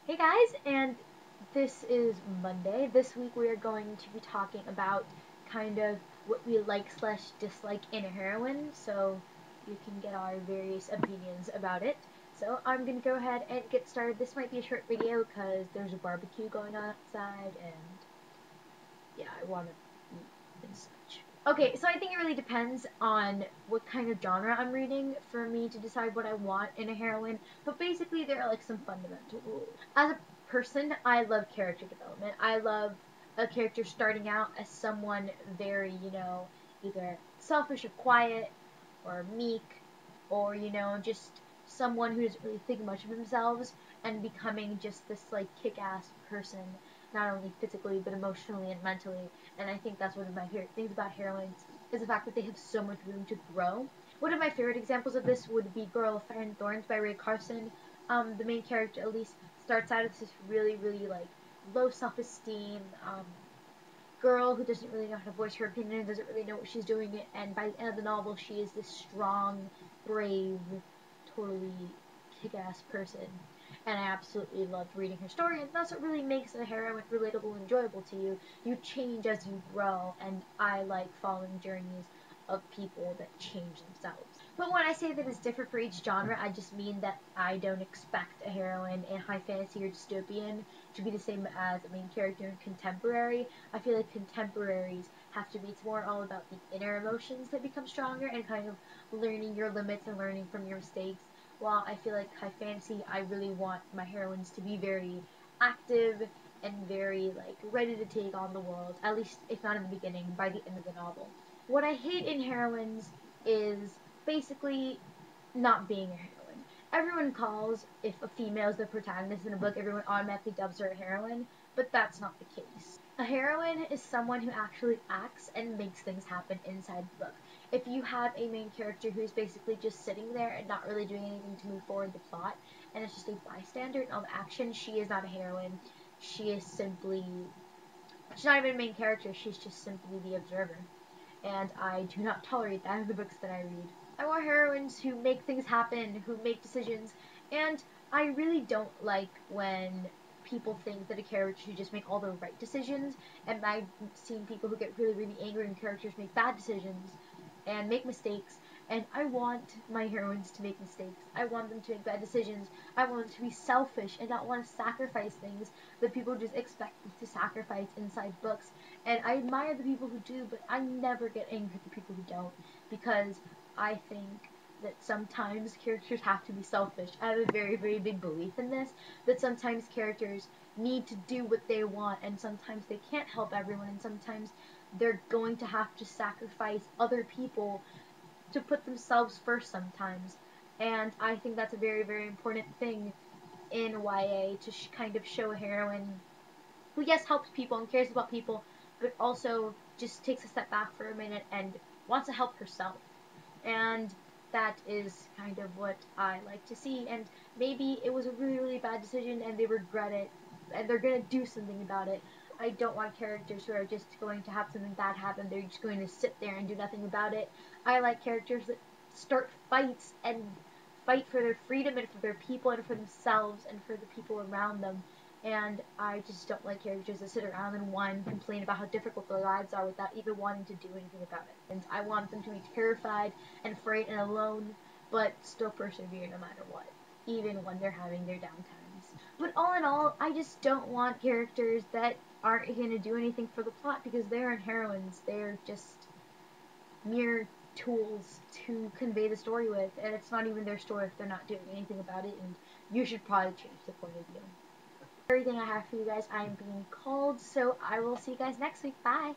Hey guys, and this is Monday. This week we are going to be talking about kind of what we like slash dislike in a heroine, so you can get our various opinions about it. So I'm going to go ahead and get started. This might be a short video because there's a barbecue going on outside, and yeah, I want to eat and such. Okay, so I think it really depends on what kind of genre I'm reading for me to decide what I want in a heroine, but basically there are like some fundamental rules. As a person, I love character development. I love a character starting out as someone very, either selfish or quiet or meek or, just someone who doesn't really think much of themselves and becoming just this like kick-ass person, not only physically but emotionally and mentally. And I think that's one of my favorite things about heroines is the fact that they have so much room to grow. One of my favorite examples of this would be Girl of Fire and Thorns by Ray Carson. The main character, Elise, starts out as this really, really like low self-esteem girl who doesn't really know how to voice her opinion, doesn't really know what she's doing, and by the end of the novel, she is this strong, brave, totally kick-ass person. And I absolutely loved reading her story, and that's what really makes a heroine relatable and enjoyable to you. You change as you grow, and I like following journeys of people that change themselves. But when I say that it's different for each genre, I just mean that I don't expect a heroine in high fantasy or dystopian to be the same as a main character in contemporary. I feel like contemporaries have to be, it's more all about the inner emotions that become stronger and kind of learning your limits and learning from your mistakes. While I feel like high fantasy, I really want my heroines to be very active and very like ready to take on the world, at least if not in the beginning, by the end of the novel. What I hate in heroines is basically not being a heroine. Everyone calls, if a female is the protagonist in a book, everyone automatically dubs her a heroine, but that's not the case. A heroine is someone who actually acts and makes things happen inside the book. If you have a main character who's basically just sitting there and not really doing anything to move forward the plot, and it's just a bystander in all the action, she is not a heroine. She is simply, she's not even a main character, she's just simply the observer. And I do not tolerate that in the books that I read. I want heroines who make things happen, who make decisions, and I really don't like when people think that a character should just make all the right decisions, and I've seen people who get really, really angry when characters make bad decisions and make mistakes, and I want my heroines to make mistakes. I want them to make bad decisions. I want them to be selfish and not want to sacrifice things that people just expect them to sacrifice inside books. And I admire the people who do, but I never get angry at the people who don't, because I think that sometimes characters have to be selfish. I have a very, very big belief in this, that sometimes characters need to do what they want, and sometimes they can't help everyone, and sometimes they're going to have to sacrifice other people to put themselves first sometimes. And I think that's a very, very important thing in YA, to kind of show a heroine who, yes, helps people and cares about people, but also just takes a step back for a minute and wants to help herself. And that is kind of what I like to see. And maybe it was a really, really bad decision and they regret it and they're going to do something about it. I don't want characters who are just going to have something bad happen. They're just going to sit there and do nothing about it. I like characters that start fights and fight for their freedom and for their people and for themselves and for the people around them. And I just don't like characters that sit around and whine and complain about how difficult their lives are without even wanting to do anything about it. And I want them to be terrified and afraid and alone, but still persevere no matter what, even when they're having their downtimes. But all in all, I just don't want characters that aren't going to do anything for the plot, because they aren't heroines. They're just mere tools to convey the story with, and it's not even their story if they're not doing anything about it, and you should probably change the point of view. Everything I have for you guys. I am being called, so I will see you guys next week. Bye!